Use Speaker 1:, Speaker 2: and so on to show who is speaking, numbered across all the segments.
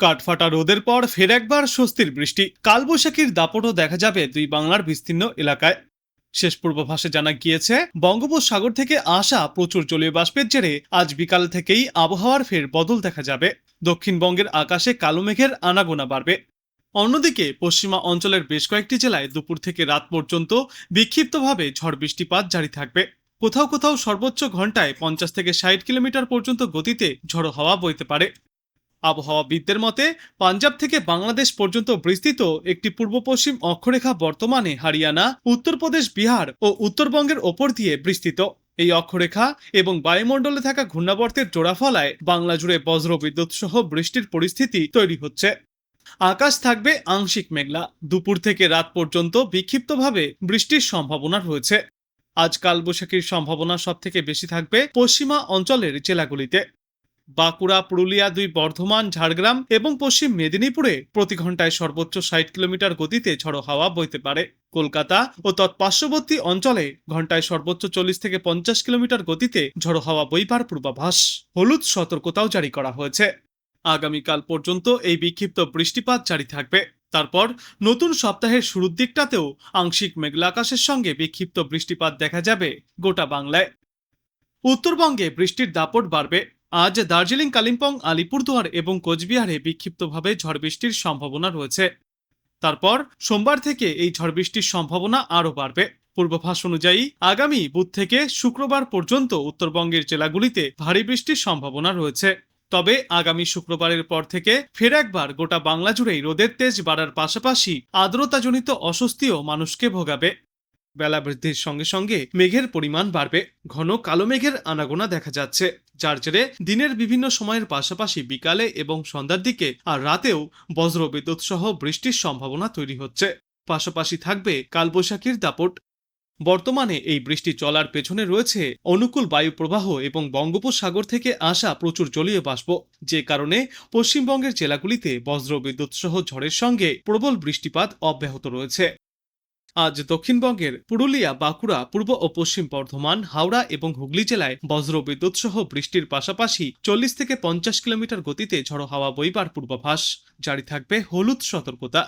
Speaker 1: কাঠফাটা রোদের পর ফের একবার স্বস্তির বৃষ্টি। কালবৈশাখীর দাপটও দেখা যাবে দুই বাংলার বিস্তীর্ণ এলাকায়। শেষ পূর্বাভাসে জানা গিয়েছে, বঙ্গোপসাগর থেকে আসা প্রচুর জলীয় বাষ্পের জেরে আজ বিকাল থেকেই আবহাওয়ার ফের বদল দেখা যাবে। দক্ষিণবঙ্গের আকাশে কালো মেঘের আনাগোনা বাড়বে। অন্যদিকে পশ্চিমা অঞ্চলের বেশ কয়েকটি জেলায় দুপুর থেকে রাত পর্যন্ত বিক্ষিপ্তভাবে ঝড় বৃষ্টিপাত জারি থাকবে। কোথাও কোথাও সর্বোচ্চ ঘন্টায় 50 থেকে 60 কিলোমিটার পর্যন্ত গতিতে ঝড়ো হাওয়া বইতে পারে। আবহাওয়াবিদদের মতে, পাঞ্জাব থেকে বাংলাদেশ পর্যন্ত বিস্তৃত একটি পূর্ব পশ্চিম অক্ষরেখা বর্তমানে হরিয়ানা, উত্তরপ্রদেশ, বিহার ও উত্তরবঙ্গের ওপর দিয়ে বিস্তৃত। এই অক্ষরেখা এবং বায়ুমণ্ডলে থাকা ঘূর্ণাবর্তের জোড়াফলায় বাংলা জুড়ে বজ্র বিদ্যুৎ সহ বৃষ্টির পরিস্থিতি তৈরি হচ্ছে। আকাশ থাকবে আংশিক মেঘলা। দুপুর থেকে রাত পর্যন্ত বিক্ষিপ্তভাবে বৃষ্টির সম্ভাবনা রয়েছে। আজ কালবৈশাখীর সম্ভাবনা সবথেকে বেশি থাকবে পশ্চিমা অঞ্চলের জেলাগুলিতে। বাঁকুড়া, পুরুলিয়া, দুই বর্ধমান, ঝাড়গ্রাম এবং পশ্চিম মেদিনীপুরে প্রতি ঘন্টায় সর্বোচ্চ 60 কিলোমিটার গতিতে ঝড়ো হাওয়া বইতে পারে। কলকাতা ও তৎপার্শ্ববর্তী অঞ্চলে ঘন্টায় সর্বোচ্চ 40 থেকে 50 কিলোমিটার গতিতে ঝড়ো হাওয়া বইবার পূর্বাভাস। হলুদ সতর্কতাও জারি করা হয়েছে। আগামীকাল পর্যন্ত এই বিক্ষিপ্ত বৃষ্টিপাত জারি থাকবে। তারপর নতুন সপ্তাহের শুরুর দিকটাতেও আংশিক মেঘলা আকাশের সঙ্গে বিক্ষিপ্ত বৃষ্টিপাত দেখা যাবে গোটা বাংলায়। উত্তরবঙ্গে বৃষ্টির দাপট বাড়বে। আজ দার্জিলিং, কালিম্পং, আলিপুরদুয়ার এবং কোচবিহারে বিক্ষিপ্তভাবে ঝড় বৃষ্টির সম্ভাবনা রয়েছে। তারপর সোমবার থেকে এই ঝড় বৃষ্টির সম্ভাবনা আরও বাড়বে। পূর্বাভাস অনুযায়ী আগামী বুধ থেকে শুক্রবার পর্যন্ত উত্তরবঙ্গের জেলাগুলিতে ভারী বৃষ্টির সম্ভাবনা রয়েছে। তবে আগামী শুক্রবারের পর থেকে ফের একবার গোটা বাংলা জুড়েই রোদের তেজ বাড়ার পাশাপাশি আর্দ্রতাজনিত অস্বস্তিও মানুষকে ভোগাবে। বেলা বৃদ্ধির সঙ্গে সঙ্গে মেঘের পরিমাণ বাড়বে। ঘন কালো মেঘের আনাগোনা দেখা যাচ্ছে, যার জেরে দিনের বিভিন্ন সময়ের পাশাপাশি বিকালে এবং সন্ধ্যার দিকে আর রাতেও বজ্র বিদ্যুৎ সহ বৃষ্টির সম্ভাবনা তৈরি হচ্ছে। পাশাপাশি থাকবে কালবৈশাখীর দাপট। বর্তমানে এই বৃষ্টি চলার পেছনে রয়েছে অনুকূল বায়ু প্রবাহ এবং বঙ্গোপসাগর থেকে আসা প্রচুর জলীয় বাষ্প, যে কারণে পশ্চিমবঙ্গের জেলাগুলিতে বজ্র বিদ্যুৎ সহ ঝড়ের সঙ্গে প্রবল বৃষ্টিপাত অব্যাহত রয়েছে। আজ দক্ষিণবঙ্গের পুরুলিয়া, বাঁকুড়া, পূর্ব ও পশ্চিম বর্ধমান, হাওড়া এবং হুগলি জেলায় বজ্র বিদ্যুৎ সহ বৃষ্টির পাশাপাশি 40 থেকে 50 কিলোমিটার গতিতে ঝড়ো হাওয়া বইবার পূর্বাভাস। জারি থাকবে হলুদ সতর্কতা।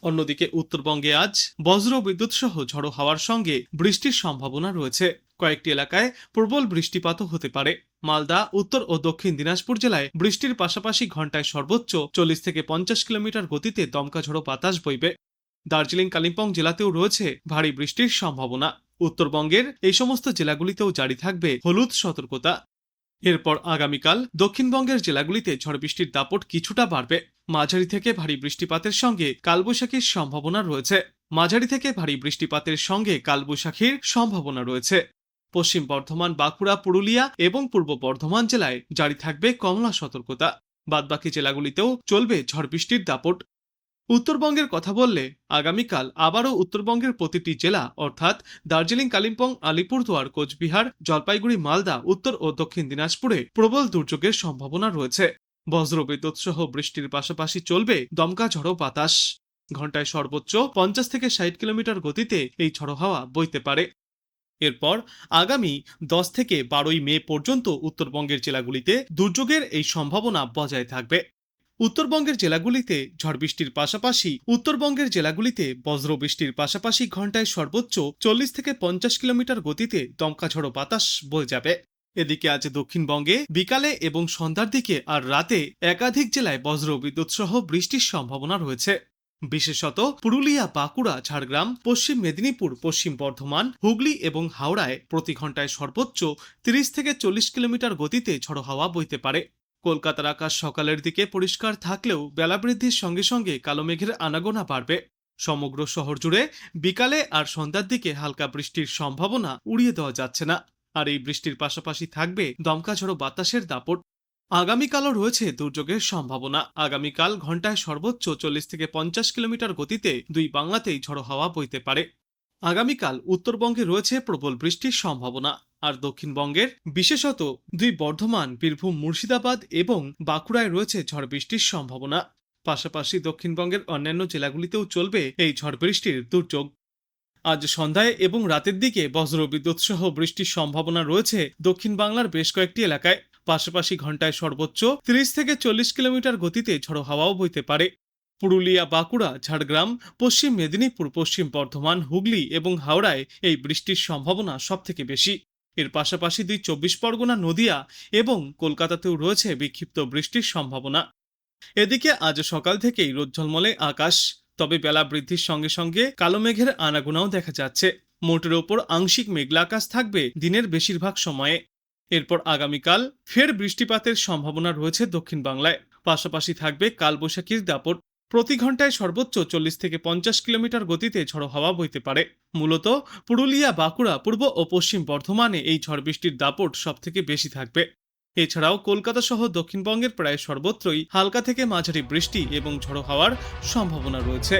Speaker 1: অন্যদিকে উত্তরবঙ্গে আজ বজ্র বিদ্যুৎ সহ ঝড়ো হাওয়ার সঙ্গে বৃষ্টির সম্ভাবনা রয়েছে। কয়েকটি এলাকায় প্রবল বৃষ্টিপাতও হতে পারে। মালদা, উত্তর ও দক্ষিণ দিনাজপুর জেলায় বৃষ্টির পাশাপাশি ঘন্টায় সর্বোচ্চ 40 থেকে 50 কিলোমিটার গতিতে দমকা ঝড়ো বাতাস বইবে। দার্জিলিং, কালিম্পং জেলাতেও রয়েছে ভারী বৃষ্টির সম্ভাবনা। উত্তরবঙ্গের এই সমস্ত জেলাগুলিতেও জারি থাকবে হলুদ সতর্কতা। এরপর আগামীকাল দক্ষিণবঙ্গের জেলাগুলিতে ঝড় বৃষ্টির দাপট কিছুটা বাড়বে। মাঝারি থেকে ভারী বৃষ্টিপাতের সঙ্গে কালবৈশাখীর সম্ভাবনা রয়েছে। মাঝারি থেকে ভারী বৃষ্টিপাতের সঙ্গে কালবৈশাখীর সম্ভাবনা রয়েছে। পশ্চিম বর্ধমান, বাঁকুড়া, পুরুলিয়া এবং পূর্ব বর্ধমান জেলায় জারি থাকবে কমলা সতর্কতা। বাদবাকি জেলাগুলিতেও চলবে ঝড় বৃষ্টির দাপট। উত্তরবঙ্গের কথা বললে আগামীকাল আবারও উত্তরবঙ্গের প্রতিটি জেলা অর্থাৎ দার্জিলিং, কালিম্পং, আলিপুরদুয়ার, কোচবিহার, জলপাইগুড়ি, মালদা, উত্তর ও দক্ষিণ দিনাজপুরে প্রবল দুর্যোগের সম্ভাবনা রয়েছে। বজ্রবিদ্যুৎ সহ বৃষ্টির পাশাপাশি চলবে দমকা ঝড়ো বাতাস। ঘন্টায় সর্বোচ্চ 50 থেকে 60 কিলোমিটার গতিতে এই ঝড়ো হাওয়া বইতে পারে। এরপর আগামী 10 থেকে 12ই মে পর্যন্ত উত্তরবঙ্গের জেলাগুলিতে দুর্যোগের এই সম্ভাবনা বজায় থাকবে। উত্তরবঙ্গের জেলাগুলিতে ঝড় বৃষ্টির পাশাপাশি বজ্র বৃষ্টির পাশাপাশি ঘন্টায় সর্বোচ্চ 40 থেকে 50 কিলোমিটার গতিতে দমকা ঝড়ো বাতাস বয়ে যাবে। এদিকে আজ দক্ষিণবঙ্গে বিকালে এবং সন্ধ্যার দিকে আর রাতে একাধিক জেলায় বজ্র বিদ্যুৎ সহ বৃষ্টির সম্ভাবনা রয়েছে। বিশেষত পুরুলিয়া, বাঁকুড়া, ঝাড়গ্রাম, পশ্চিম মেদিনীপুর, পশ্চিম বর্ধমান, হুগলি এবং হাওড়ায় প্রতি ঘন্টায় সর্বোচ্চ 30 থেকে 40 কিলোমিটার গতিতে ঝড়ো হাওয়া বইতে পারে। কলকাতার আকাশ সকালের দিকে পরিষ্কার থাকলেও বেলা বৃদ্ধির সঙ্গে সঙ্গে কালো মেঘের আনাগোনা বাড়বে। সমগ্র শহর জুড়ে বিকালে আর সন্ধ্যার দিকে হালকা বৃষ্টির সম্ভাবনা উড়িয়ে দেওয়া যাচ্ছে না। আর এই বৃষ্টির পাশাপাশি থাকবে দমকা ঝড়ো বাতাসের দাপট। আগামীকালও রয়েছে দুর্যোগের সম্ভাবনা। আগামীকাল ঘন্টায় সর্বোচ্চ 40 থেকে 50 কিলোমিটার গতিতে দুই বাংলাতেই ঝড়ো হাওয়া বইতে পারে। আগামীকাল উত্তরবঙ্গে রয়েছে প্রবল বৃষ্টির সম্ভাবনা। আর দক্ষিণবঙ্গের বিশেষত দুই বর্ধমান, বীরভূম, মুর্শিদাবাদ এবং বাঁকুড়ায় রয়েছে ঝড় বৃষ্টির সম্ভাবনা। পাশাপাশি দক্ষিণবঙ্গের অন্যান্য জেলাগুলিতেও চলবে এই ঝড় বৃষ্টির দুর্যোগ। আজ সন্ধ্যায় এবং রাতের দিকে বজ্র বিদ্যুৎ সহ বৃষ্টির সম্ভাবনা রয়েছে দক্ষিণ বাংলার বেশ কয়েকটি এলাকায়। পাশাপাশি ঘন্টায় সর্বোচ্চ 30 থেকে 40 কিলোমিটার গতিতে ঝড়ো হাওয়াও বইতে পারে। পুরুলিয়া, বাঁকুড়া, ঝাড়গ্রাম, পশ্চিম মেদিনীপুর, পশ্চিম বর্ধমান, হুগলি এবং হাওড়ায় এই বৃষ্টির সম্ভাবনা সবথেকে বেশি। এর পাশাপাশি 24 পরগনা, নদিয়া এবং কলকাতাতেও রয়েছে বিক্ষিপ্ত বৃষ্টির সম্ভাবনা। এদিকে আজ সকাল থেকেই রোদ ঝলমলে আকাশ, তবে বেলা বৃদ্ধির সঙ্গে সঙ্গে কালো মেঘের আনাগোনাও দেখা যাচ্ছে। মোটের ওপর আংশিক মেঘলা আকাশ থাকবে দিনের বেশিরভাগ সময়ে। এরপর আগামীকাল ফের বৃষ্টিপাতের সম্ভাবনা রয়েছে দক্ষিণ বাংলায়। পাশাপাশি থাকবে কালবৈশাখীর দাপট। প্রতি ঘন্টায় সর্বোচ্চ 40 থেকে 50 কিলোমিটার গতিতে ঝড়ো হাওয়া বইতে পারে। মূলত পুরুলিয়া, বাঁকুড়া, পূর্ব ও পশ্চিম বর্ধমানে এই ঝড় বৃষ্টির দাপট সবথেকে বেশি থাকবে। এছাড়াও কলকাতা সহ দক্ষিণবঙ্গের প্রায় সর্বত্রই হালকা থেকে মাঝারি বৃষ্টি এবং ঝড়ো হাওয়ার সম্ভাবনা রয়েছে।